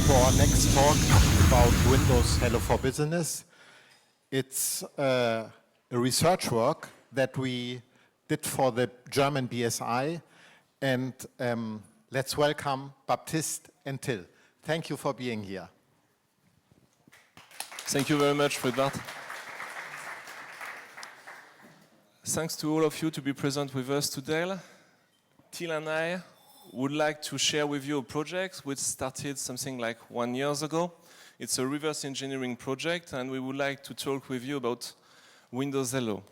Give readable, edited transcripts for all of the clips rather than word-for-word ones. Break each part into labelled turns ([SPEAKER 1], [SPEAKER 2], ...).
[SPEAKER 1] to our next talk about Windows Hello for Business. It's a research work that we did for the German BSI, and let's welcome Baptiste and Till. Thank you for being here.
[SPEAKER 2] Thank you very much, Fredbart. Thanks to all of you to be present with us today. Till and I would like to share with you a project which started something like 1 year ago. It's a reverse engineering project, and we would like to talk with you about Windows Hello.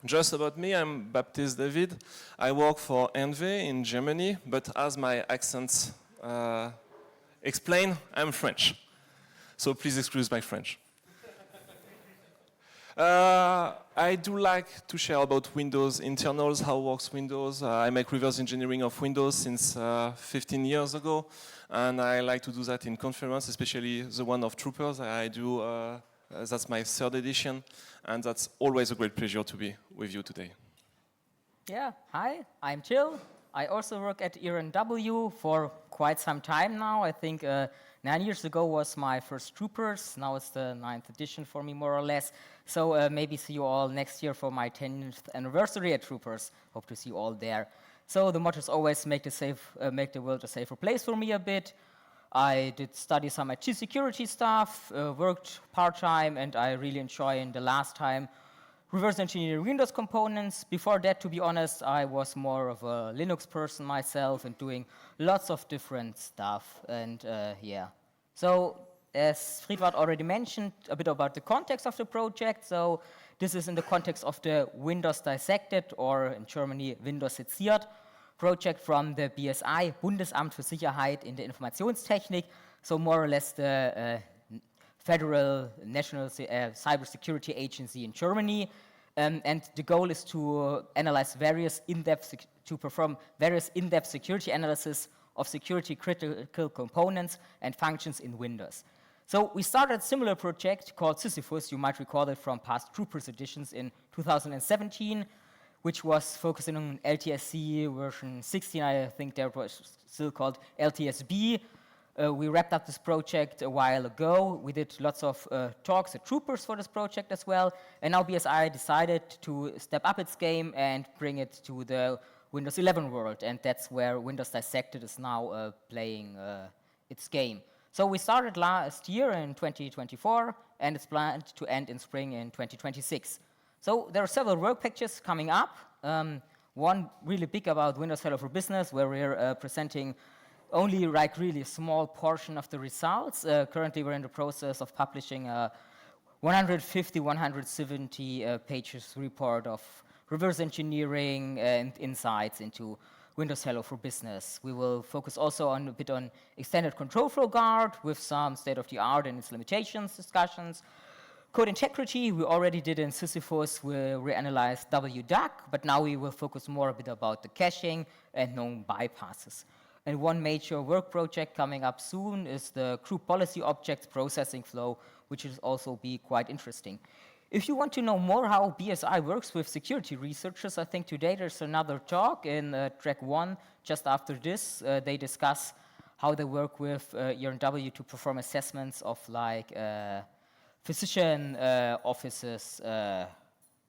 [SPEAKER 2] Just about me, I'm Baptiste David. I work for NV in Germany, but as my accents explain, I'm French. So please excuse my French. I do like to share about Windows internals, how works Windows. I make reverse engineering of Windows since 15 years ago, and I like to do that in conference, especially the one of Troopers. I do, that's my 3rd edition, and that's always a great pleasure to be with you today.
[SPEAKER 3] Yeah, hi, I'm Till. I also work at ERNW for quite some time now. I think 9 years ago was my first Troopers. Now it's the 9th edition for me, more or less. So maybe see you all next year for my 10th anniversary at Troopers. Hope to see you all there. So the motto is always make the world a safer place for me a bit. I did study some IT security stuff, worked part-time, and I really enjoy in the last time reverse engineering Windows components. Before that, to be honest, I was more of a Linux person myself and doing lots of different stuff. And yeah, so as Friedwart already mentioned, a bit about the context of the project. So this is in the context of the Windows Dissected, or in Germany, Windows seziert project from the BSI, Bundesamt für Sicherheit in der Informationstechnik. So more or less the Federal National Cybersecurity Agency in Germany, and the goal is to analyze perform various in-depth security analysis of security critical components and functions in Windows. So we started a similar project called Sisyphus. You might recall it from past Troopers editions in 2017, which was focusing on LTSC version 16. I think there was still called LTSB. We wrapped up this project a while ago. We did lots of talks at Troopers for this project as well. And now BSI decided to step up its game and bring it to the Windows 11 world. And that's where Windows Dissected is now playing its game. So we started last year in 2024, and it's planned to end in spring in 2026. So there are several work packages coming up. One really big about Windows Hello for Business, where we're presenting only like really a small portion of the results. Currently, we're in the process of publishing a 150, 170 pages report of reverse engineering and insights into Windows Hello for Business. We will focus also on a bit on extended control flow guard with some state-of-the-art and its limitations discussions. Code integrity, we already did in Sisyphus. We reanalyzed WDuck, but now we will focus more a bit about the caching and known bypasses. And one major work project coming up soon is the group policy objects processing flow, which will also be quite interesting. If you want to know more how BSI works with security researchers, I think today there's another talk in track 1. Just after this, they discuss how they work with ERNW to perform assessments of like physician offices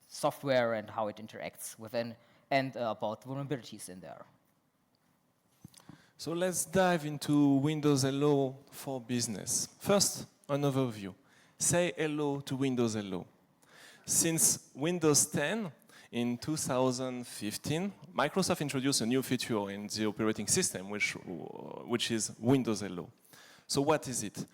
[SPEAKER 3] software and how it interacts within and about vulnerabilities in there.
[SPEAKER 2] So let's dive into Windows Hello for Business. First, an overview. Say hello to Windows Hello. Since Windows 10 in 2015, Microsoft introduced a new feature in the operating system, which is Windows Hello. So what is it?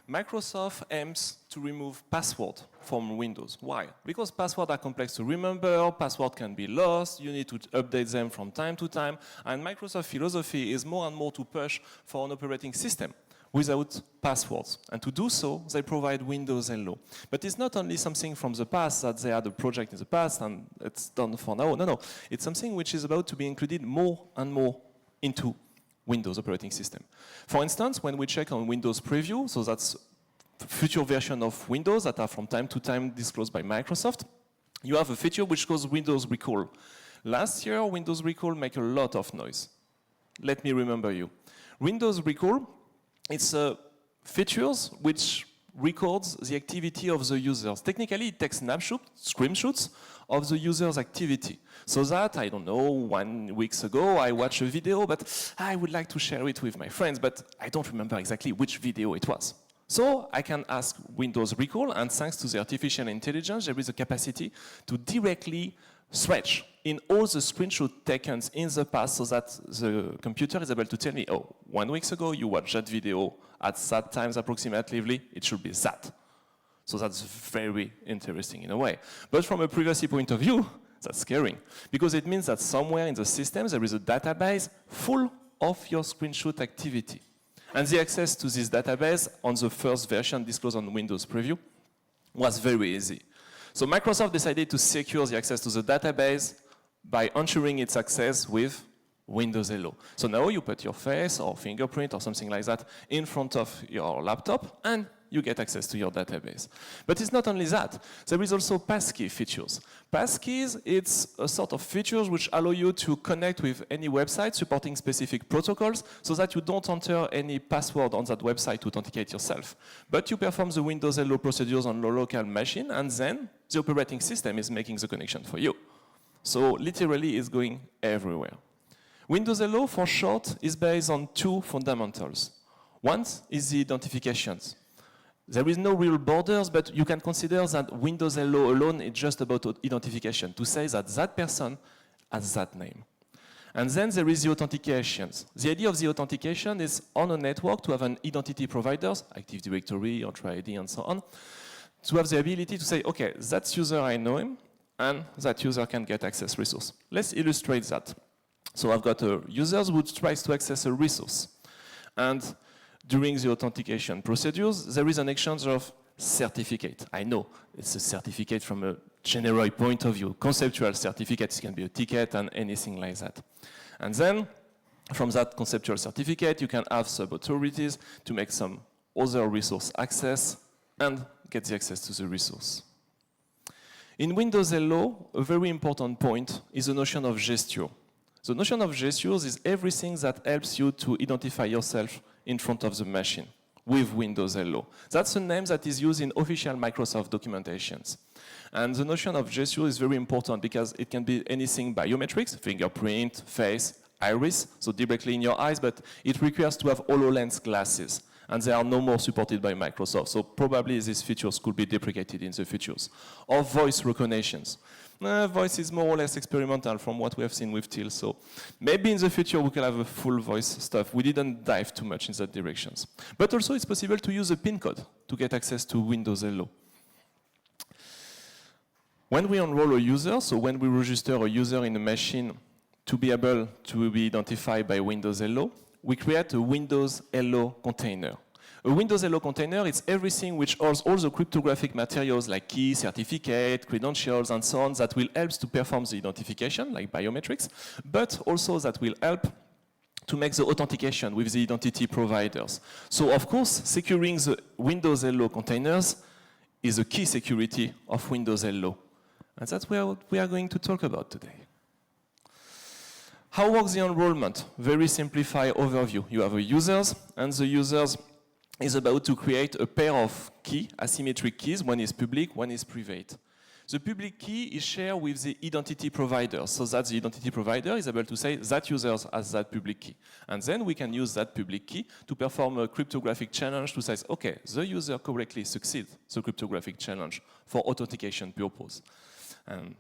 [SPEAKER 2] Microsoft aims to remove password from Windows. Why? Because passwords are complex to remember, passwords can be lost, you need to update them from time to time, and Microsoft's philosophy is more and more to push for an operating system without passwords. And to do so, they provide Windows Hello. But it's not only something from the past that they had a project in the past and it's done for now. No. It's something which is about to be included more and more into Windows operating system. For instance, when we check on Windows Preview, so that's future version of Windows that are from time to time disclosed by Microsoft, you have a feature which calls Windows Recall. Last year, Windows Recall made a lot of noise. Let me remember you. Windows Recall, it's a features which records the activity of the users. Technically, it takes screenshots of the user's activity. So that, I don't know, 1 week ago, I watched a video, but I would like to share it with my friends, but I don't remember exactly which video it was. So I can ask Windows Recall, and thanks to the artificial intelligence, there is a capacity to directly search in all the screenshots taken in the past so that the computer is able to tell me, oh, 1 week ago you watched that video at that times approximately, it should be that. So that's very interesting in a way. But from a privacy point of view, that's scary, because it means that somewhere in the system there is a database full of your screenshot activity. And the access to this database on the first version disclosed on Windows Preview was very easy. So Microsoft decided to secure the access to the database by ensuring its access with Windows Hello. So now you put your face or fingerprint or something like that in front of your laptop and you get access to your database. But it's not only that. There is also passkey features. Passkeys, it's a sort of features which allow you to connect with any website supporting specific protocols so that you don't enter any password on that website to authenticate yourself. But you perform the Windows Hello procedures on your local machine and then the operating system is making the connection for you. So literally it's going everywhere. Windows Hello, for short, is based on two fundamentals. One is the identifications. There is no real borders, but you can consider that Windows Hello alone is just about identification, to say that that person has that name. And then there is the authentications. The idea of the authentication is on a network to have an identity providers, Active Directory, Entra ID, and so on, to have the ability to say, okay, that user, I know him, and that user can get access resource. Let's illustrate that. So I've got a user who tries to access a resource. And during the authentication procedures, there is an exchange of certificate. I know it's a certificate from a general point of view. Conceptual certificates can be a ticket and anything like that. And then, from that conceptual certificate, you can have sub-authorities to make some other resource access and get the access to the resource. In Windows Hello, a very important point is the notion of gesture. The notion of gestures is everything that helps you to identify yourself in front of the machine with Windows Hello. That's a name that is used in official Microsoft documentations. And the notion of gesture is very important because it can be anything biometrics, fingerprint, face, iris, so directly in your eyes, but it requires to have HoloLens glasses. And they are no more supported by Microsoft, so probably these features could be deprecated in the futures. Or voice recognitions. Voice is more or less experimental from what we have seen with Till, so maybe in the future we can have a full voice stuff. We didn't dive too much in that directions. But also it's possible to use a PIN code to get access to Windows Hello. When we enroll a user, so when we register a user in a machine to be able to be identified by Windows Hello, we create a Windows Hello container. A Windows Hello container is everything which holds all the cryptographic materials like key, certificate, credentials, and so on that will help to perform the identification, like biometrics, but also that will help to make the authentication with the identity providers. So, of course, securing the Windows Hello containers is a key security of Windows Hello. And that's what we are going to talk about today. How works the enrollment? Very simplified overview. You have a users, and the users is about to create a pair of key, asymmetric keys. One is public, one is private. The public key is shared with the identity provider, so that the identity provider is able to say that user has that public key. And then we can use that public key to perform a cryptographic challenge to say, okay, the user correctly succeeds the cryptographic challenge for authentication purpose. And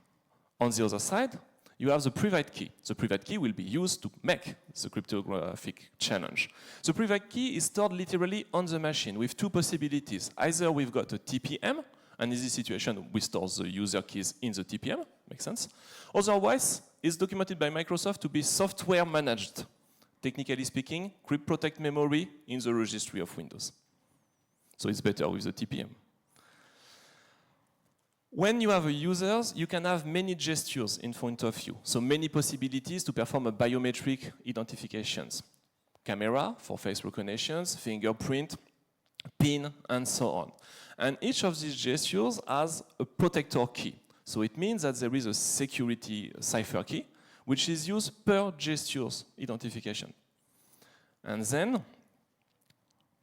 [SPEAKER 2] on the other side, you have the private key. The private key will be used to make the cryptographic challenge. The private key is stored literally on the machine with two possibilities. Either we've got a TPM, and in this situation, we store the user keys in the TPM, makes sense. Otherwise, it's documented by Microsoft to be software managed. Technically speaking, crypt protect memory in the registry of Windows. So it's better with the TPM. When you have a user, you can have many gestures in front of you. So many possibilities to perform a biometric identifications. Camera for face recognitions, fingerprint, PIN, and so on. And each of these gestures has a protector key. So it means that there is a security cipher key, which is used per gestures identification. And then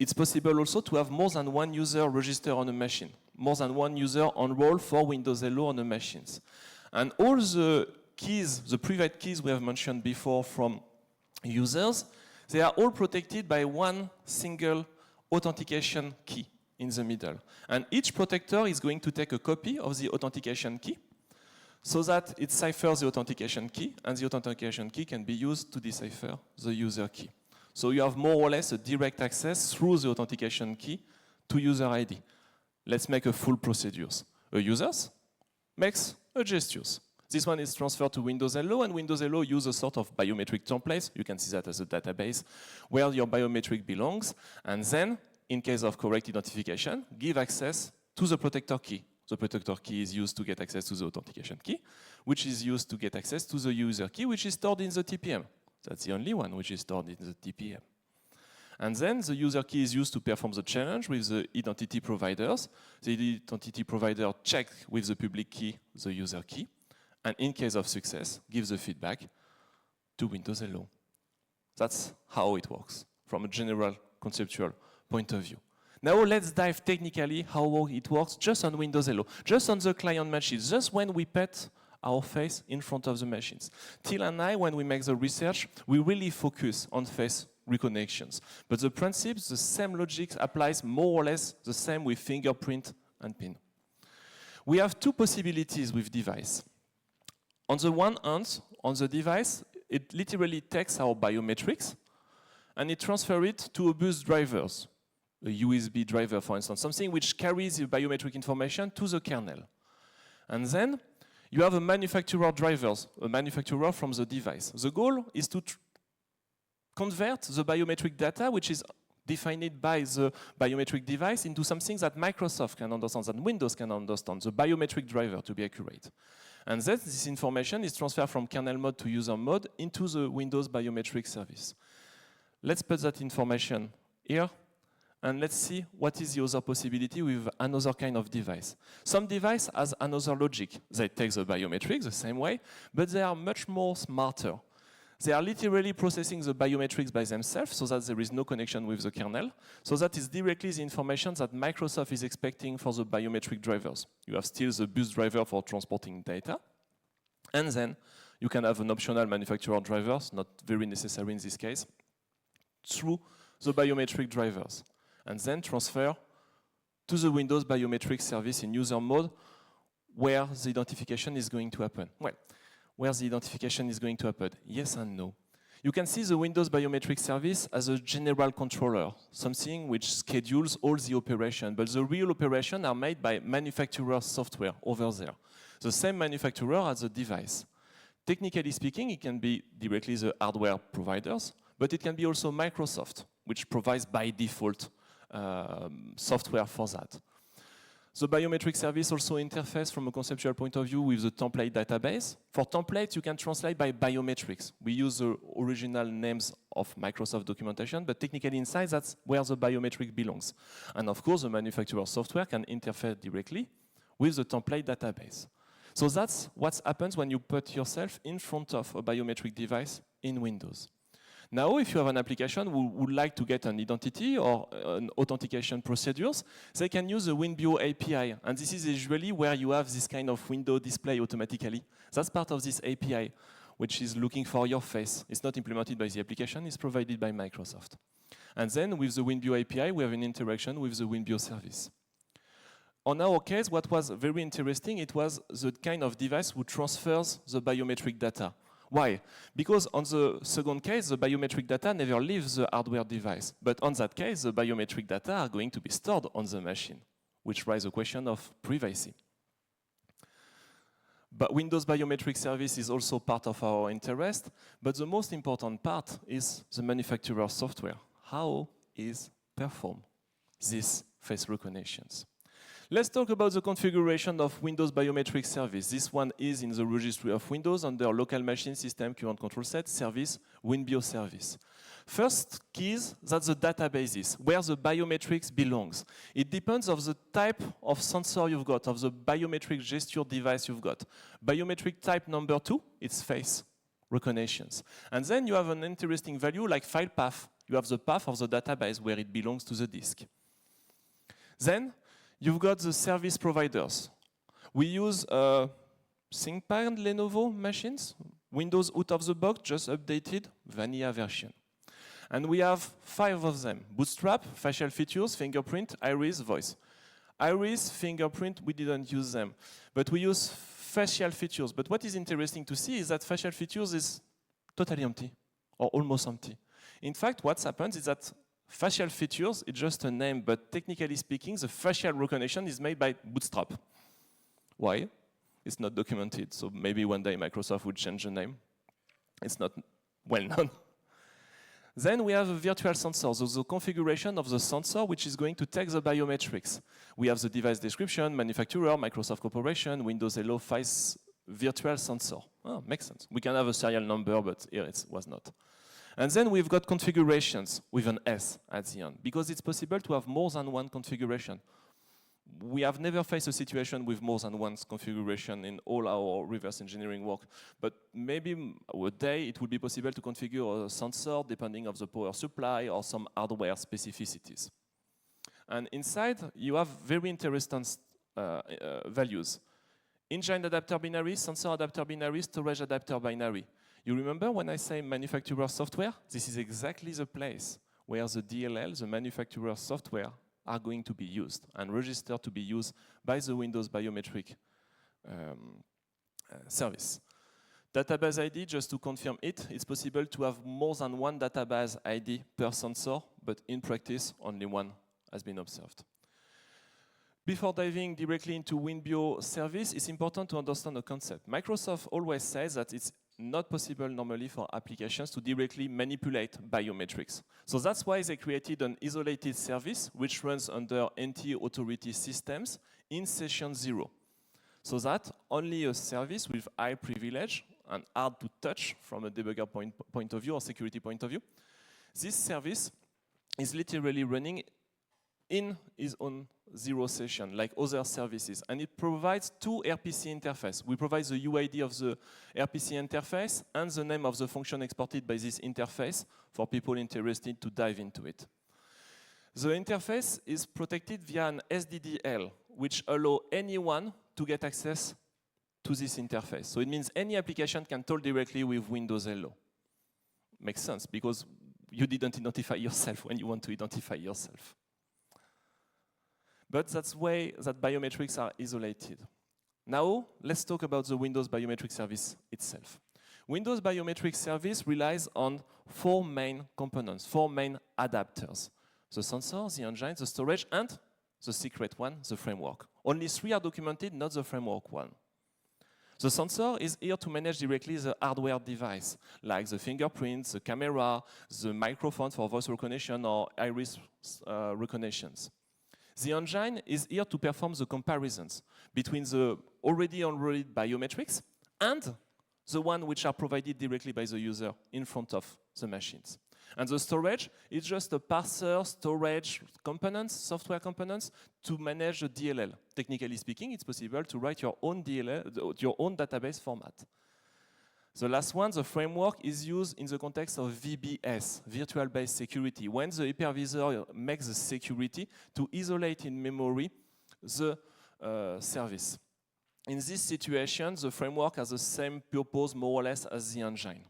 [SPEAKER 2] it's possible also to have more than one user register on a machine, more than one user enroll for Windows Hello on the machines. And all the keys, the private keys we have mentioned before from users, they are all protected by one single authentication key in the middle. And each protector is going to take a copy of the authentication key so that it ciphers the authentication key, and the authentication key can be used to decipher the user key. So you have more or less a direct access through the authentication key to user ID. Let's make a full procedures. A users makes a gestures. This one is transferred to Windows Hello, and Windows Hello uses a sort of biometric templates. You can see that as a database where your biometric belongs, and then, in case of correct identification, give access to the protector key. The protector key is used to get access to the authentication key, which is used to get access to the user key, which is stored in the TPM. That's the only one which is stored in the TPM. And then the user key is used to perform the challenge with the identity providers. The identity provider checks with the public key the user key, and in case of success, gives the feedback to Windows Hello. That's how it works from a general conceptual point of view. Now let's dive technically how it works just on Windows Hello, just on the client machines, just when we put our face in front of the machines. Till and I, when we make the research, we really focus on face reconnections. But the principles, the same logic applies more or less the same with fingerprint and PIN. We have two possibilities with device. On the one hand, on the device, it literally takes our biometrics and it transfers it to a bus drivers, a USB driver, for instance, something which carries the biometric information to the kernel. And then you have a manufacturer drivers, a manufacturer from the device. The goal is to convert the biometric data, which is defined by the biometric device, into something that Microsoft can understand, that Windows can understand, the biometric driver, to be accurate. And then this information is transferred from kernel mode to user mode into the Windows biometric service. Let's put that information here, and let's see what is the other possibility with another kind of device. Some device has another logic. They take the biometrics the same way, but they are much more smarter. They are literally processing the biometrics by themselves so that there is no connection with the kernel. So that is directly the information that Microsoft is expecting for the biometric drivers. You have still the bus driver for transporting data. And then you can have an optional manufacturer drivers, not very necessary in this case, through the biometric drivers. And then transfer to the Windows biometric service in user mode where the identification is going to happen. Well, where the identification is going to happen? Yes and no. You can see the Windows biometric service as a general controller, something which schedules all the operation, but the real operations are made by manufacturer software over there. The same manufacturer as the device. Technically speaking, it can be directly the hardware providers, but it can be also Microsoft, which provides by default software for that. The biometric service also interfaces from a conceptual point of view with the template database. For templates, you can translate by biometrics. We use the original names of Microsoft documentation, but technically inside, that's where the biometric belongs. And of course, the manufacturer software can interfere directly with the template database. So that's what happens when you put yourself in front of a biometric device in Windows. Now, if you have an application who would like to get an identity or an authentication procedures, they can use the WinBio API. And this is usually where you have this kind of window display automatically. That's part of this API, which is looking for your face. It's not implemented by the application, it's provided by Microsoft. And then with the WinBio API, we have an interaction with the WinBio service. On our case, what was very interesting, it was the kind of device who transfers the biometric data. Why? Because on the second case, the biometric data never leaves the hardware device. But on that case, the biometric data are going to be stored on the machine, which raises a question of privacy. But Windows biometric service is also part of our interest, but the most important part is the manufacturer software. How is performed these face recognitions? Let's talk about the configuration of Windows biometric service. This one is in the registry of Windows under local machine system current control set service WinBio service. First keys, that's the databases, where the biometrics belongs. It depends on the type of sensor you've got, of the biometric gesture device you've got. Biometric type number 2, it's face recognitions. And then you have an interesting value like file path. you have the path of the database where it belongs to the disk. Then you've got the service providers. We use ThinkPad Lenovo machines, Windows out of the box, just updated, vanilla version. And we have 5 of them: Bootstrap, facial features, fingerprint, iris, voice. Iris, fingerprint, we didn't use them, but we use facial features. But what is interesting to see is that facial features is totally empty, or almost empty. In fact, what happens is that facial features is just a name, but technically speaking, the facial recognition is made by Bootstrap. Why? It's not documented, so maybe one day Microsoft would change the name. It's not well known. Then we have a virtual sensor, so the configuration of the sensor which is going to take the biometrics. We have the device description, manufacturer, Microsoft Corporation, Windows Hello 5 virtual sensor. Oh, makes sense. We can have a serial number, but here it was not. And then we've got configurations with an S at the end, because it's possible to have more than one configuration. We have never faced a situation with more than one configuration in all our reverse engineering work, but maybe a day it would be possible to configure a sensor depending on the power supply or some hardware specificities. And inside you have very interesting values. Engine adapter binary, sensor adapter binary, storage adapter binary. You remember when I say manufacturer software? This is exactly the place where the DLL, the manufacturer software, are going to be used and registered to be used by the Windows biometric service. Database ID, just to confirm it, it's possible to have more than one database ID per sensor, but in practice, only one has been observed. Before diving directly into WinBio service, it's important to understand a concept. Microsoft always says that it's not possible normally for applications to directly manipulate biometrics. So that's why they created an isolated service which runs under anti-authority systems in session 0. So that only a service with high privilege and hard to touch from a debugger point of view or security point of view, this service is literally running in its own 0 session, like other services. And it provides 2 RPC interfaces. We provide the UID of the RPC interface and the name of the function exported by this interface for people interested to dive into it. The interface is protected via an SDDL, which allows anyone to get access to this interface. So it means any application can talk directly with Windows Hello. Makes sense, because you didn't identify yourself when you want to identify yourself. But that's the way that biometrics are isolated. Now, let's talk about the Windows Biometric Service itself. Windows Biometric Service relies on 4 main components, 4 main adapters. The sensor, the engine, the storage, and the secret one, the framework. Only 3 are documented, not the framework one. The sensor is here to manage directly the hardware device, like the fingerprints, the camera, the microphone for voice recognition or iris recognitions. The engine is here to perform the comparisons between the already enrolled biometrics and the one which are provided directly by the user in front of the machines. And the storage is just a parser, storage components, software components to manage the DLL. Technically speaking, it's possible to write your own DLL, your own database format. The last one, the framework, is used in the context of VBS, virtual-based security, when the hypervisor makes the security to isolate in memory the service. In this situation, the framework has the same purpose, more or less, as the engine.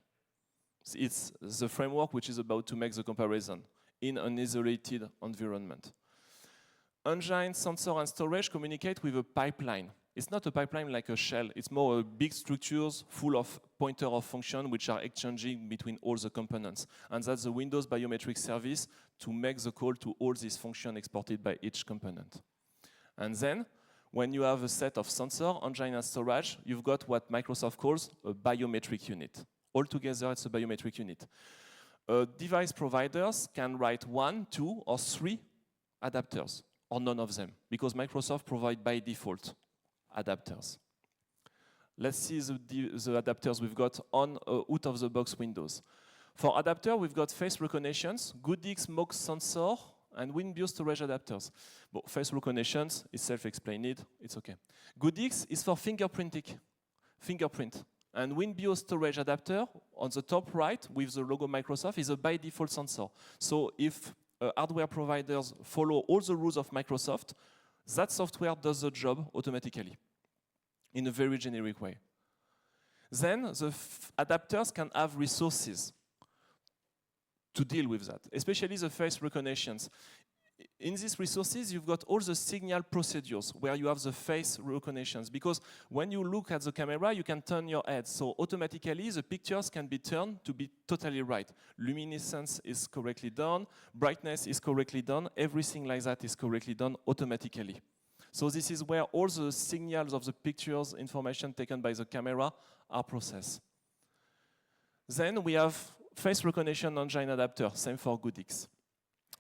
[SPEAKER 2] It's the framework which is about to make the comparison in an isolated environment. Engine, sensor, and storage communicate with a pipeline. It's not a pipeline like a shell. It's more a big structures full of pointer of function which are exchanging between all the components. And that's the Windows Biometric Service to make the call to all these functions exported by each component. And then, when you have a set of sensor, engine, and storage, you've got what Microsoft calls a biometric unit. Altogether, it's a biometric unit. Device providers can write 1, 2, or 3 adapters, or none of them, because Microsoft provides by default adapters. Let's see the adapters we've got on out-of-the-box Windows. For adapter, we've got face recognitions, Goodix MOX sensor, and WinBio storage adapters. But face recognitions is self-explained, it's okay. Goodix is for fingerprint. And WinBio storage adapter on the top right with the logo Microsoft is a by default sensor. So if hardware providers follow all the rules of Microsoft, that software does the job automatically in a very generic way. Then the adapters can have resources to deal with that, especially the face recognitions. In these resources, you've got all the signal procedures where you have the face recognitions, because when you look at the camera, you can turn your head. So automatically, the pictures can be turned to be totally right. Luminescence is correctly done, brightness is correctly done, everything like that is correctly done automatically. So this is where all the signals of the pictures, information taken by the camera are processed. Then we have face recognition engine adapter, same for Goodix.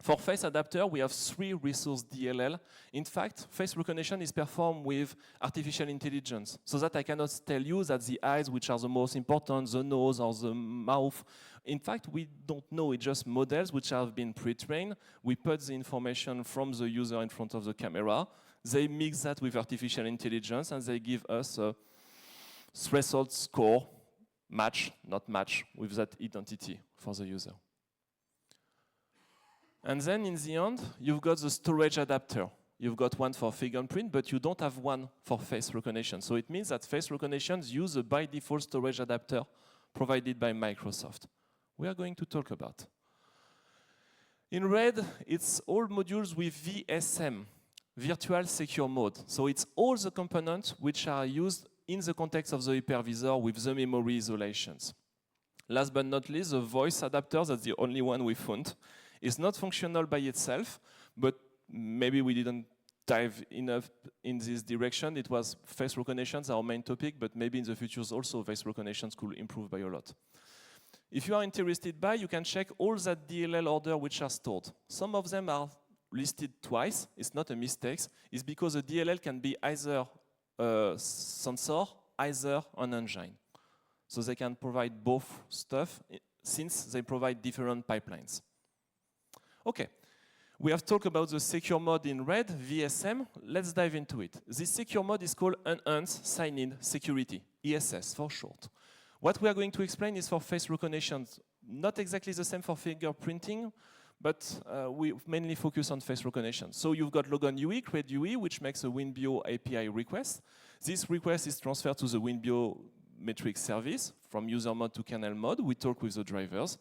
[SPEAKER 2] For face adapter, we have 3 resource DLL. In fact, face recognition is performed with artificial intelligence, so that I cannot tell you that the eyes, which are the most important, the nose or the mouth. In fact, we don't know, it's just models which have been pre-trained. We put the information from the user in front of the camera. They mix that with artificial intelligence, and they give us a threshold score, match, not match, with that identity for the user. And then in the end, you've got the storage adapter. You've got one for fingerprint, but you don't have one for face recognition. So it means that face recognitions use a by default storage adapter provided by Microsoft. We are going to talk about. In red, it's all modules with VSM, Virtual Secure Mode. So it's all the components which are used in the context of the hypervisor with the memory isolations. Last but not least, the voice adapter, that's the only one we found. It's not functional by itself, but maybe we didn't dive enough in this direction. It was face recognitions, our main topic, but maybe in the future also face recognitions could improve by a lot. If you are interested by, you can check all that DLL order which are stored. Some of them are listed twice. It's not a mistake. It's because a DLL can be either a sensor, either an engine. So they can provide both stuff since they provide different pipelines. Okay, we have talked about the secure mode in red, VSM. Let's dive into it. This secure mode is called Enhanced Sign-In Security, ESS for short. What we are going to explain is for face recognition. Not exactly the same for fingerprinting, but we mainly focus on face recognition. So you've got Logon UI, Create UI, which makes a WinBio API request. This request is transferred to the WinBio metric service from user mode to kernel mode. We talk with the drivers.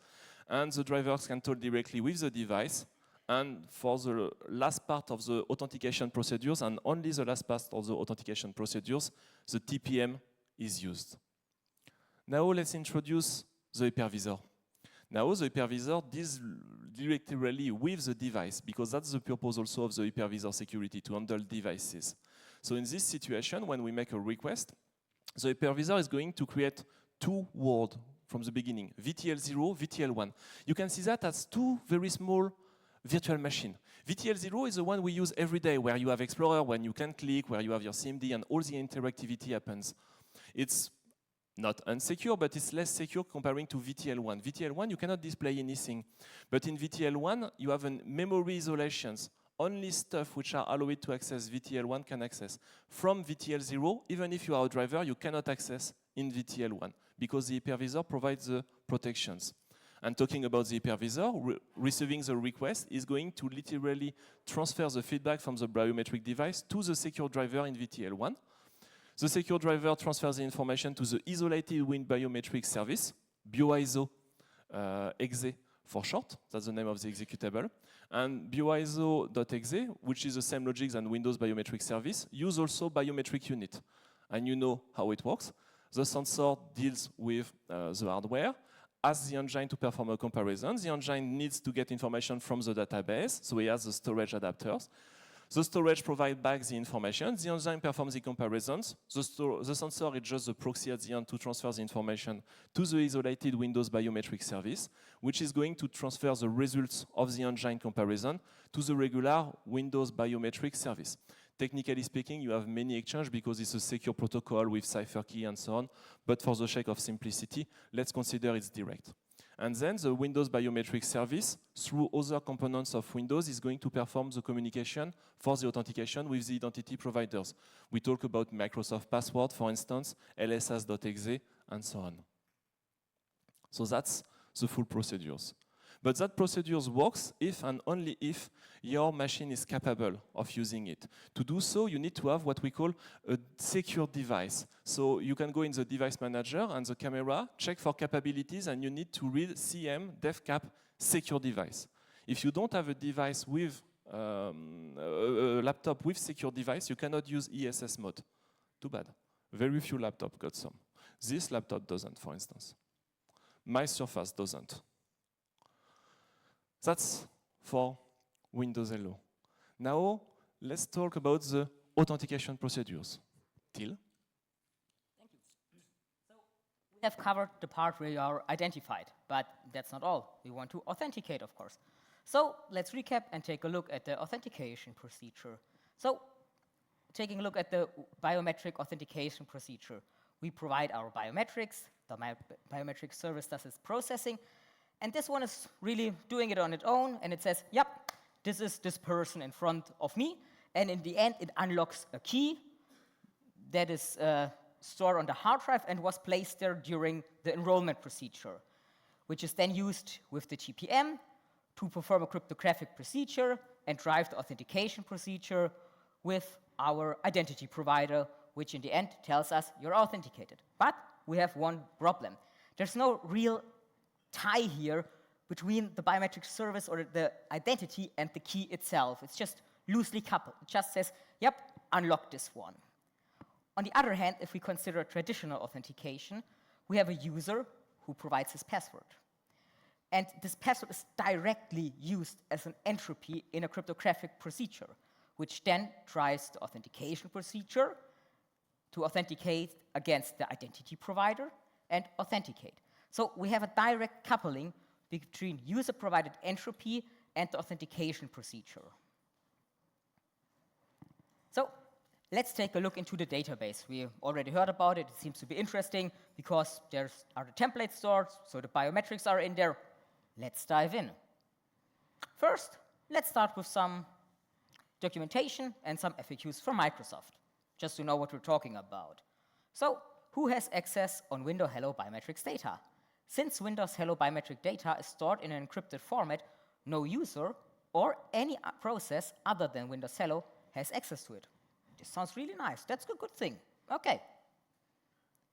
[SPEAKER 2] And the drivers can talk directly with the device. And for the last part of the authentication procedures, and only the last part of the authentication procedures, the TPM is used. Now let's introduce the hypervisor. Now the hypervisor deals directly with the device, because that's the purpose also of the hypervisor security, to handle devices. So in this situation, when we make a request, the hypervisor is going to create 2 worlds from the beginning, VTL0, VTL1. You can see that as 2 very small virtual machines. VTL0 is the one we use every day, where you have Explorer, when you can click, where you have your CMD, and all the interactivity happens. It's not unsecure, but it's less secure comparing to VTL1. VTL1, you cannot display anything. But in VTL1, you have memory isolations. Only stuff which are allowed to access VTL1 can access. From VTL0, even if you are a driver, you cannot access in VTL1, because the hypervisor provides the protections. And talking about the hypervisor, receiving the request is going to literally transfer the feedback from the biometric device to the secure driver in VTL1. The secure driver transfers the information to the isolated Win biometric service, BioISO exe for short, that's the name of the executable. And bioiso.exe, which is the same logic than Windows biometric service, use also biometric unit. And you know how it works. The sensor deals with the hardware, asks the engine to perform a comparison. The engine needs to get information from the database, so he has the storage adapters. The storage provides back the information. The engine performs the comparisons. The sensor is just the proxy at the end to transfer the information to the isolated Windows biometric service, which is going to transfer the results of the engine comparison to the regular Windows biometric service. Technically speaking, you have many exchanges because it's a secure protocol with cipher key and so on. But for the sake of simplicity, let's consider it's direct. And then the Windows biometric service, through other components of Windows, is going to perform the communication for the authentication with the identity providers. We talk about Microsoft Password, for instance, lsas.exe, and so on. So that's the full procedures. But that procedures works if and only if your machine is capable of using it. To do so, you need to have what we call a secure device. So you can go in the device manager and the camera, check for capabilities, and you need to read CM devcap secure device. If you don't have a device with a laptop with secure device, you cannot use ESS mode. Too bad. Very few laptops got some. This laptop doesn't, for instance. My Surface doesn't. That's for Windows Hello. Now, let's talk about the authentication procedures. Till?
[SPEAKER 3] Thank you. So we have covered the part where you are identified, but that's not all. We want to authenticate, of course. So let's recap and take a look at the authentication procedure. So taking a look at the biometric authentication procedure, we provide our biometrics, the biometric service does its processing, and this one is really doing it on its own, and it says, yep, this is this person in front of me, and in the end, it unlocks a key that is stored on the hard drive and was placed there during the enrollment procedure, which is then used with the GPM to perform a cryptographic procedure and drive the authentication procedure with our identity provider, which in the end tells us you're authenticated. But we have one problem. There's no real tie here between the biometric service or the identity and the key itself. It's just loosely coupled. It just says, yep, unlock this one. On the other hand, if we consider traditional authentication, we have a user who provides his password. And this password is directly used as an entropy in a cryptographic procedure, which then drives the authentication procedure to authenticate against the identity provider and authenticate. So we have a direct coupling between user-provided entropy and the authentication procedure. So let's take a look into the database. We already heard about it. It seems to be interesting because there are the templates stored, so the biometrics are in there. Let's dive in. First, let's start with some documentation and some FAQs from Microsoft, just to know what we're talking about. So, who has access on Windows Hello biometrics data? Since Windows Hello biometric data is stored in an encrypted format, no user or any process other than Windows Hello has access to it. This sounds really nice. That's a good thing. Okay.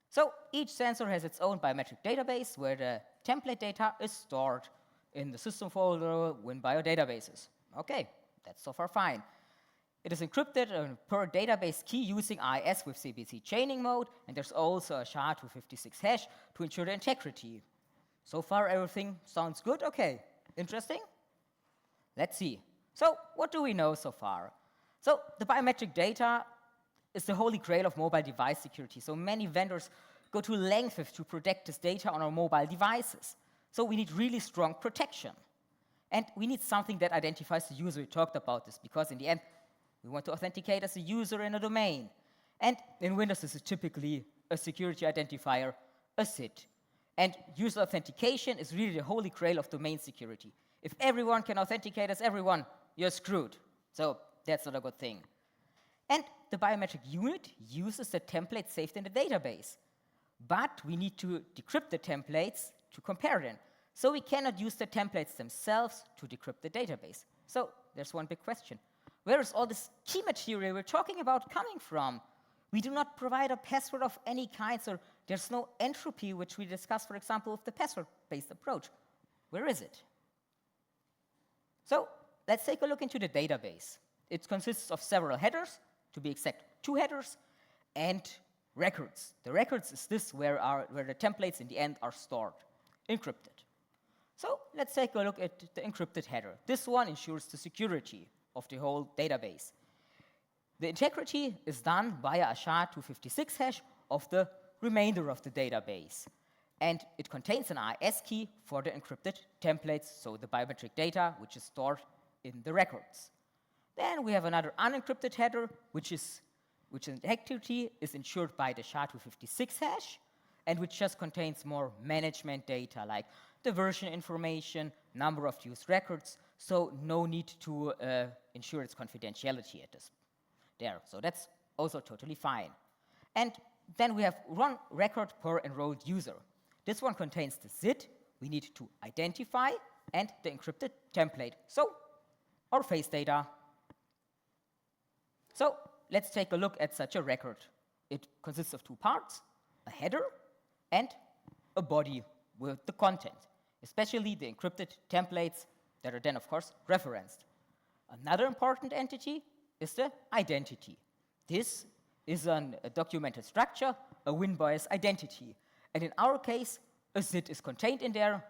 [SPEAKER 3] So each sensor has its own biometric database where the template data is stored in the system folder WinBio databases. Okay, that's so far fine. It is encrypted per database key using IIS with CBC chaining mode, and there's also a SHA-256 hash to ensure the integrity. So far, everything sounds good. Okay, interesting? Let's see. So what do we know so far? So the biometric data is the holy grail of mobile device security. So many vendors go to lengths to protect this data on our mobile devices. So we need really strong protection. And we need something that identifies the user. We talked about this because in the end, we want to authenticate as a user in a domain. And in Windows, this is typically a security identifier, a SID. And user authentication is really the holy grail of domain security. If everyone can authenticate as everyone, you're screwed. So that's not a good thing. And the biometric unit uses the template saved in the database. But we need to decrypt the templates to compare them. So we cannot use the templates themselves to decrypt the database. So there's one big question. Where is all this key material we're talking about coming from? We do not provide a password of any kind, so there's no entropy, which we discussed, for example, with the password-based approach. Where is it? So let's take a look into the database. It consists of several headers, to be exact, 2 headers, and records. The records is this where the templates in the end are stored, encrypted. So let's take a look at the encrypted header. This one ensures the security of the whole database. The integrity is done via a SHA-256 hash of the remainder of the database. And it contains an IIS key for the encrypted templates, so the biometric data, which is stored in the records. Then we have another unencrypted header, which integrity is ensured by the SHA-256 hash, and which just contains more management data, like the version information, number of used records, so no need to ensure its confidentiality at this there. So that's also totally fine. And then we have one record per enrolled user. This one contains the SID we need to identify and the encrypted template, so our face data. So let's take a look at such a record. It consists of two parts, a header and a body with the content, especially the encrypted templates that are then, of course, referenced. Another important entity is the identity. This is a documented structure, a WinBIOS identity. And in our case, a SID is contained in there,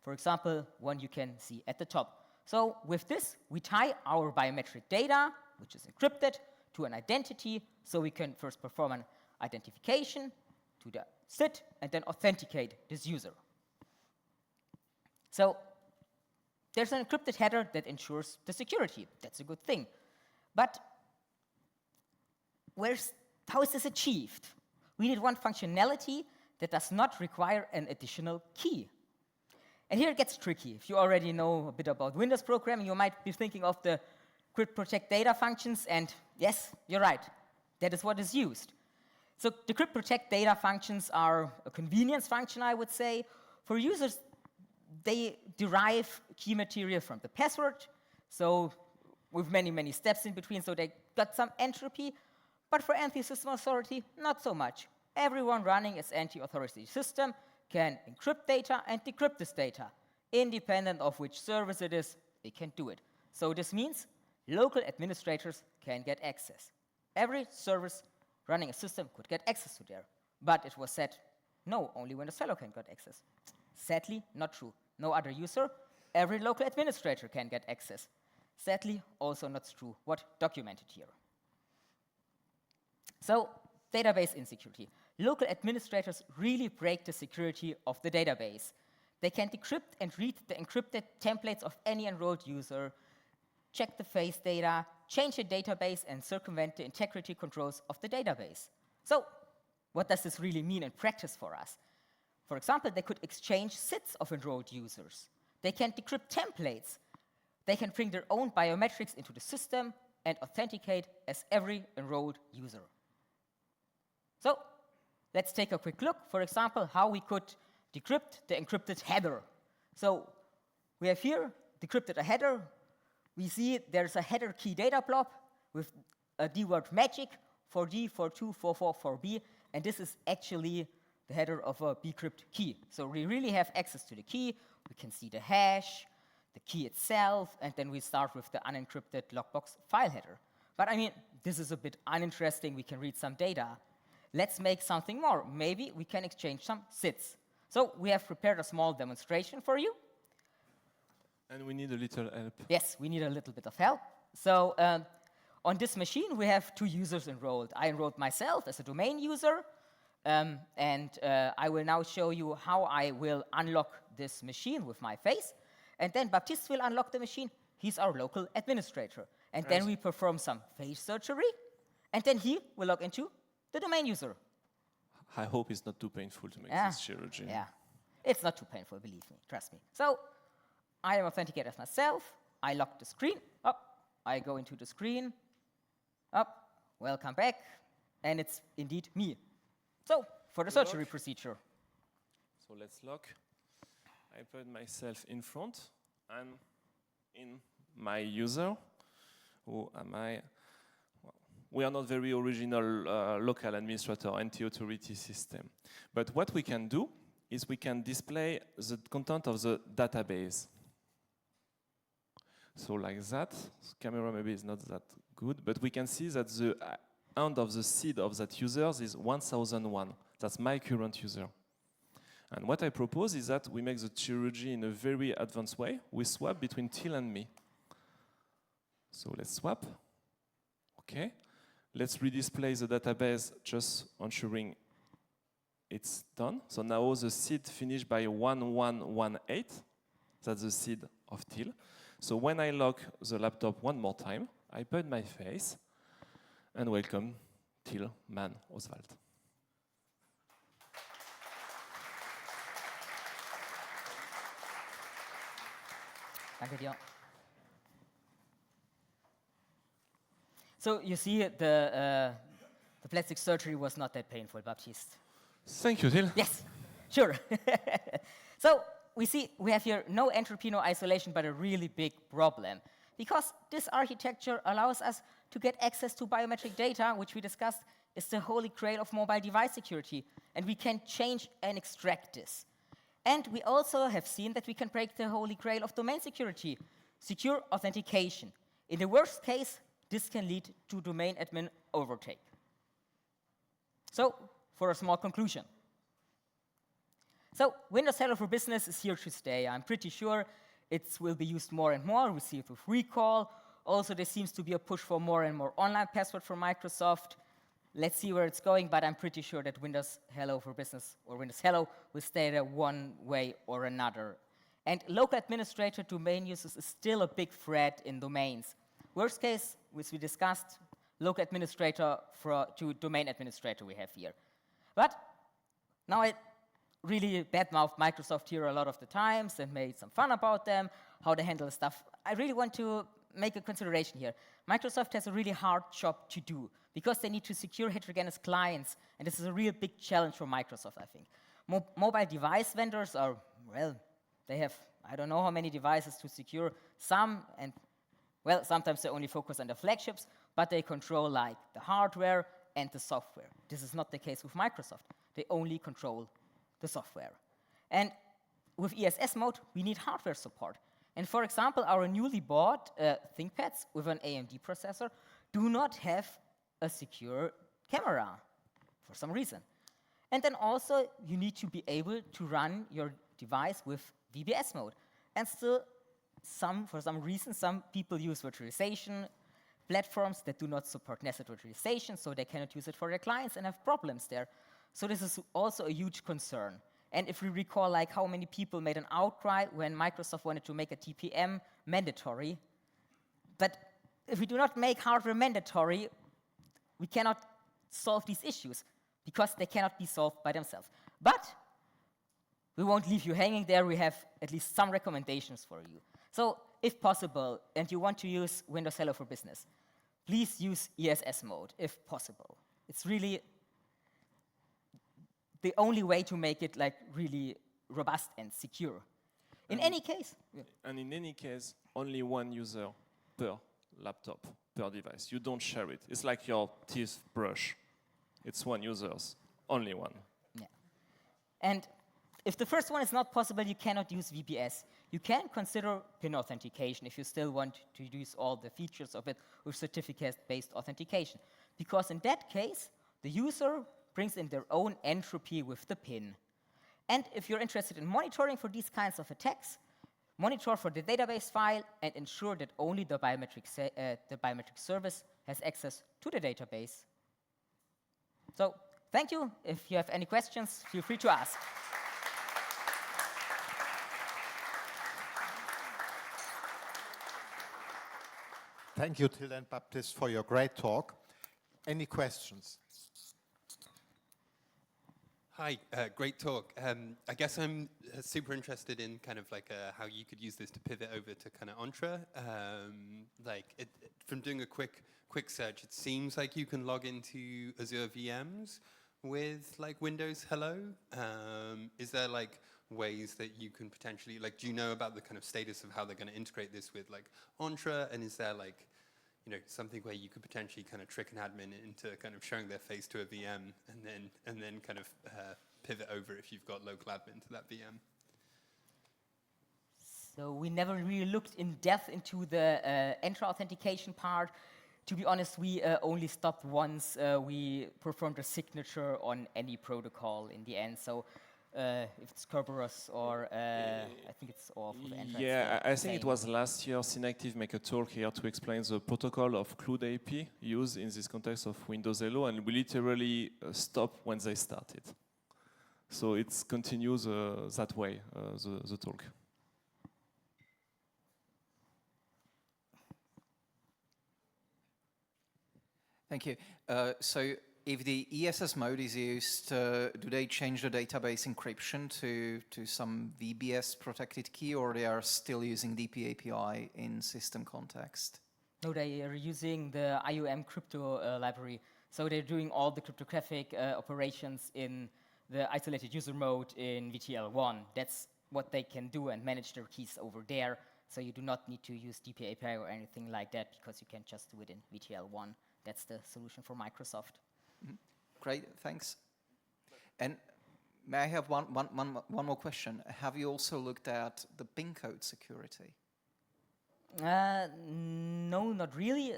[SPEAKER 3] for example, one you can see at the top. So with this, we tie our biometric data, which is encrypted, to an identity, so we can first perform an identification to the SID and then authenticate this user. So there's an encrypted header that ensures the security. That's a good thing. But how is this achieved? We need one functionality that does not require an additional key. And here it gets tricky. If you already know a bit about Windows programming, you might be thinking of the grid protect data functions, and yes, you're right. That is what is used. So the grid protect data functions are a convenience function, I would say. For users, they derive key material from the password, so with many, many steps in between, so they got some entropy. But for anti-system authority, not so much. Everyone running its anti-authority system can encrypt data and decrypt this data. Independent of which service it is, they can do it. So this means local administrators can get access. Every service running a system could get access to there. But it was said, no, only Windows Hello can get access. Sadly, not true. No other user, every local administrator can get access. Sadly, also not true, what documented here. So, database insecurity. Local administrators really break the security of the database. They can decrypt and read the encrypted templates of any enrolled user, check the face data, change the database, and circumvent the integrity controls of the database. So, what does this really mean in practice for us? For example, they could exchange SIDs of enrolled users. They can decrypt templates. They can bring their own biometrics into the system and authenticate as every enrolled user. So let's take a quick look, for example, how we could decrypt the encrypted header. So we have here decrypted a header. We see there's a header key data blob with a D-word magic, 4G, 42, 44, 4B, and this is actually the header of a bcrypt key. So we really have access to the key. We can see the hash, the key itself, and then we start with the unencrypted logbox file header. But I mean, this is a bit uninteresting. We can read some data. Let's make something more. Maybe we can exchange some SIDs. So we have prepared a small demonstration for you.
[SPEAKER 2] And we need a little help.
[SPEAKER 3] Yes, we need a little bit of help. So on this machine, we have two users enrolled. I enrolled myself as a domain user, and I will now show you how I will unlock this machine with my face. And then Baptiste will unlock the machine. He's our local administrator. And then we perform some face surgery, and then he will log into the domain user.
[SPEAKER 2] I hope it's not too painful to make this chirurgy.
[SPEAKER 3] Yeah, it's not too painful, believe me, trust me. So I am authenticated as myself. I lock the screen up. I go into the screen up. Welcome back. And it's indeed me. So for the surgery procedure.
[SPEAKER 2] So let's lock. I put myself in front and in my user. Who am I? We are not very original local administrator anti-authority system. But what we can do is we can display the content of the database. So like that. The camera maybe is not that good, but we can see that the end of the seed of that user is 1001. That's my current user. And what I propose is that we make the chirurgy in a very advanced way. We swap between Till and me. So let's swap. Okay. Let's redisplay the database, just ensuring it's done. So now the seed finished by 1118. That's the seed of Till. So when I lock the laptop one more time, I put my face, and welcome Till Man Oswald.
[SPEAKER 3] Danke dir. So you see the the plastic surgery was not that painful, Baptiste.
[SPEAKER 2] Thank you, Till.
[SPEAKER 3] Yes, sure. So we see we have here no entropy, no isolation, but a really big problem. Because this architecture allows us to get access to biometric data, which we discussed is the holy grail of mobile device security. And we can change and extract this. And we also have seen that we can break the holy grail of domain security, secure authentication. In the worst case, this can lead to domain admin overtake. So, for a small conclusion. So, Windows Hello for Business is here to stay. I'm pretty sure it will be used more and more. We see it with recall. Also, there seems to be a push for more and more online password from Microsoft. Let's see where it's going, but I'm pretty sure that Windows Hello for Business or Windows Hello will stay there one way or another. And local administrator domain users is still a big threat in domains. Worst case, which we discussed, local administrator to domain administrator we have here. But now I really badmouthed Microsoft here a lot of the times and made some fun about them, how they handle stuff. I really want to make a consideration here. Microsoft has a really hard job to do because they need to secure heterogeneous clients, and this is a real big challenge for Microsoft, I think. Mobile device vendors are, well, they have, I don't know how many devices to secure. Some, and well, sometimes they only focus on the flagships, but they control like the hardware and the software. This is not the case with Microsoft. They only control the software. And with ESS mode, we need hardware support. And for example, our newly bought ThinkPads with an AMD processor do not have a secure camera for some reason. And then also, you need to be able to run your device with VBS mode. And still, for some reason, some people use virtualization platforms that do not support nested virtualization, so they cannot use it for their clients and have problems there. So this is also a huge concern. And if we recall like how many people made an outcry when Microsoft wanted to make a TPM mandatory, but if we do not make hardware mandatory, we cannot solve these issues because they cannot be solved by themselves. But we won't leave you hanging there. We have at least some recommendations for you. So if possible, and you want to use Windows Hello for Business, please use ESS mode if possible. It's really the only way to make it like really robust and secure. In any case.
[SPEAKER 2] And in any case, only one user per laptop, per device. You don't share it. It's like your teeth brush. It's one user's, only one.
[SPEAKER 3] Yeah. And if the first one is not possible, you cannot use VPS. You can consider PIN authentication if you still want to use all the features of it with certificate-based authentication. Because in that case, the user brings in their own entropy with the PIN. And if you're interested in monitoring for these kinds of attacks, monitor for the database file and ensure that only the biometric service has access to the database. So thank you. If you have any questions, feel free to ask.
[SPEAKER 1] Thank you, Till and Baptiste, for your great talk. Any questions?
[SPEAKER 4] Hi, great talk. I guess I'm super interested in kind of like how you could use this to pivot over to kind of Entra. From doing a quick search, it seems like you can log into Azure VMs with like Windows Hello. Is there like ways that you can potentially, like, do you know about the kind of status of how they're going to integrate this with like Entra? And is there like, you know, something where you could potentially kind of trick an admin into kind of showing their face to a VM and then kind of pivot over if you've got local admin to that VM?
[SPEAKER 3] So we never really looked in depth into the Entra authentication part. To be honest, we only stopped once we performed a signature on any protocol in the end. So if it's Kerberos or I think it's all for the Entra.
[SPEAKER 2] Yeah, I think it was last year Synactive make a talk here to explain the protocol of CLUD AP used in this context of Windows Hello, and we literally stop when they started. So it continues that way, the talk.
[SPEAKER 5] Thank you. So if the ESS mode is used, do they change the database encryption to some VBS protected key, or they are still using DP API in system context?
[SPEAKER 3] No, they are using the IOM crypto library. So they're doing all the cryptographic operations in the isolated user mode in VTL1. That's what they can do and manage their keys over there. So you do not need to use DPA API or anything like that because you can just do it in VTL1. That's the solution for Microsoft.
[SPEAKER 5] Great, thanks. And may I have one more question? Have you also looked at the PIN code security?
[SPEAKER 3] No, not really.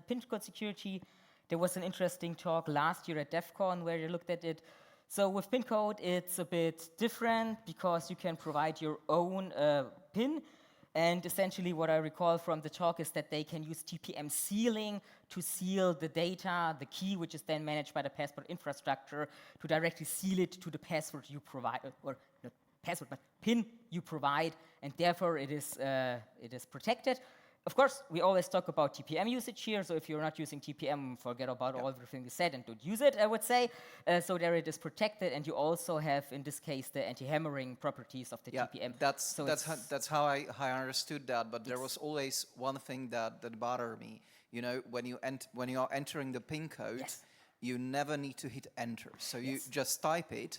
[SPEAKER 3] PIN code security, there was an interesting talk last year at DEF CON where you looked at it. So with PIN code, it's a bit different because you can provide your own PIN. And essentially what I recall from the talk is that they can use TPM sealing to seal the data, the key, which is then managed by the passport infrastructure, to directly seal it to the password you provide, or not password, but PIN you provide, and therefore it is protected. Of course, we always talk about TPM usage here, so if you're not using TPM, forget about everything we said and don't use it, I would say. So there it is protected, and you also have, in this case, the anti-hammering properties of the TPM.
[SPEAKER 5] That's how I understood that, but there was always one thing that bothered me. You know, when you are entering the PIN code, you never need to hit enter. So you just type it,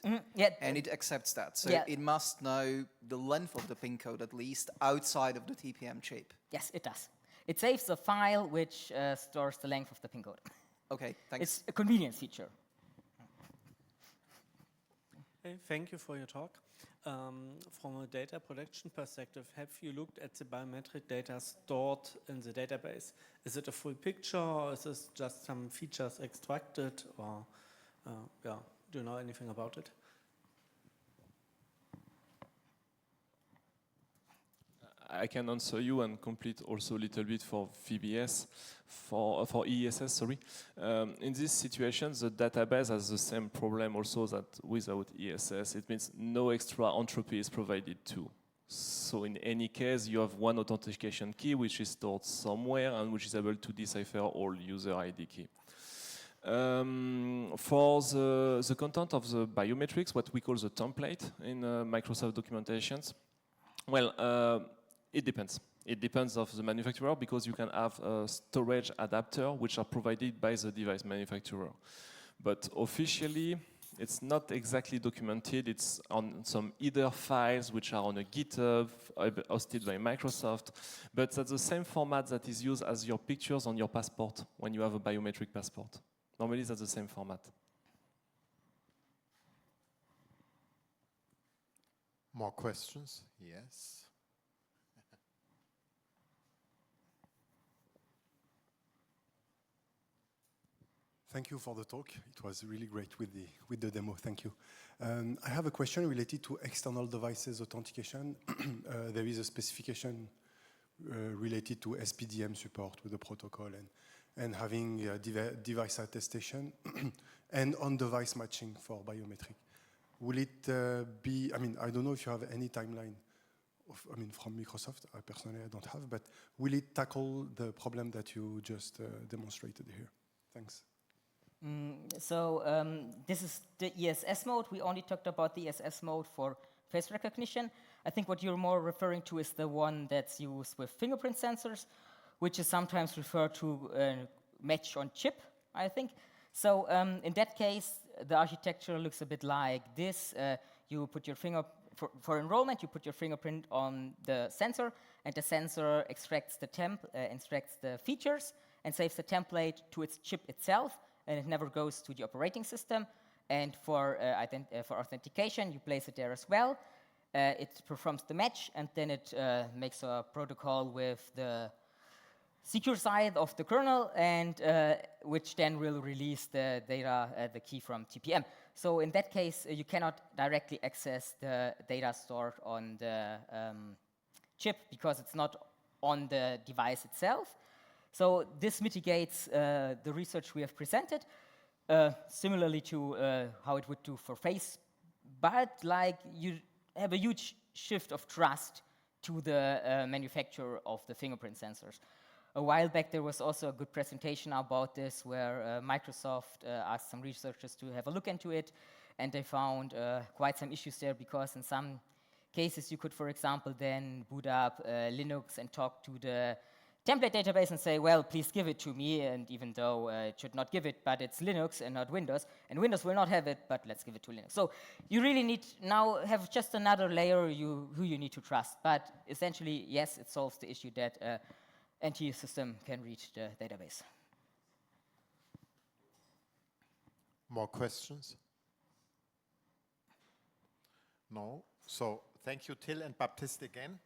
[SPEAKER 5] and it accepts that. So it must know the length of the PIN code, at least, outside of the TPM chip.
[SPEAKER 3] Yes, it does. It saves a file which stores the length of the PIN code.
[SPEAKER 5] Okay, thanks.
[SPEAKER 3] It's a convenience feature.
[SPEAKER 6] Hey, thank you for your talk. From a data protection perspective, have you looked at the biometric data stored in the database? Is it a full picture, or is this just some features extracted, or do you know anything about it?
[SPEAKER 2] I can answer you and complete also a little bit for VBS, for ESS, sorry. In this situation, the database has the same problem also that without ESS. It means no extra entropy is provided too. So in any case, you have one authentication key which is stored somewhere and which is able to decipher all user ID key. For the content of the biometrics, what we call the template in Microsoft documentations, well, it depends. It depends of the manufacturer because you can have a storage adapter which are provided by the device manufacturer. But officially, it's not exactly documented. It's on some either files which are on a GitHub hosted by Microsoft, but that's the same format that is used as your pictures on your passport when you have a biometric passport. Normally, that's the same format.
[SPEAKER 1] More questions? Yes.
[SPEAKER 7] Thank you for the talk. It was really great with the demo. Thank you. I have a question related to external devices authentication. There is a specification related to SPDM support with the protocol and having device attestation and on-device matching for biometric. Will it be? I mean, I don't know if you have any timeline. From Microsoft. Personally, I don't have. But will it tackle the problem that you just demonstrated here? Thanks.
[SPEAKER 3] This is the ESS mode. We only talked about the ESS mode for face recognition. I think what you're more referring to is the one that's used with fingerprint sensors, which is sometimes referred to match on chip, I think. So in that case, the architecture looks a bit like this. You put your for enrollment, you put your fingerprint on the sensor, and the sensor extracts the features and saves the template to its chip itself, and it never goes to the operating system. And for authentication, you place it there as well. It performs the match, and then it makes a protocol with the secure side of the kernel, and which then will release the data, the key from TPM. So in that case, you cannot directly access the data stored on the chip because it's not on the device itself. So this mitigates the research we have presented, similarly to how it would do for face. But like you have a huge shift of trust to the manufacturer of the fingerprint sensors. A while back, there was also a good presentation about this where Microsoft asked some researchers to have a look into it, and they found quite some issues there because in some cases you could, for example, then boot up Linux and talk to the template database and say, well, please give it to me, and even though it should not give it, but it's Linux and not Windows, and Windows will not have it, but let's give it to Linux. So you really need now have just another layer who you need to trust. But essentially, yes, it solves the issue that NT system can reach the database.
[SPEAKER 1] More questions? No? So thank you, Till and Baptiste, again.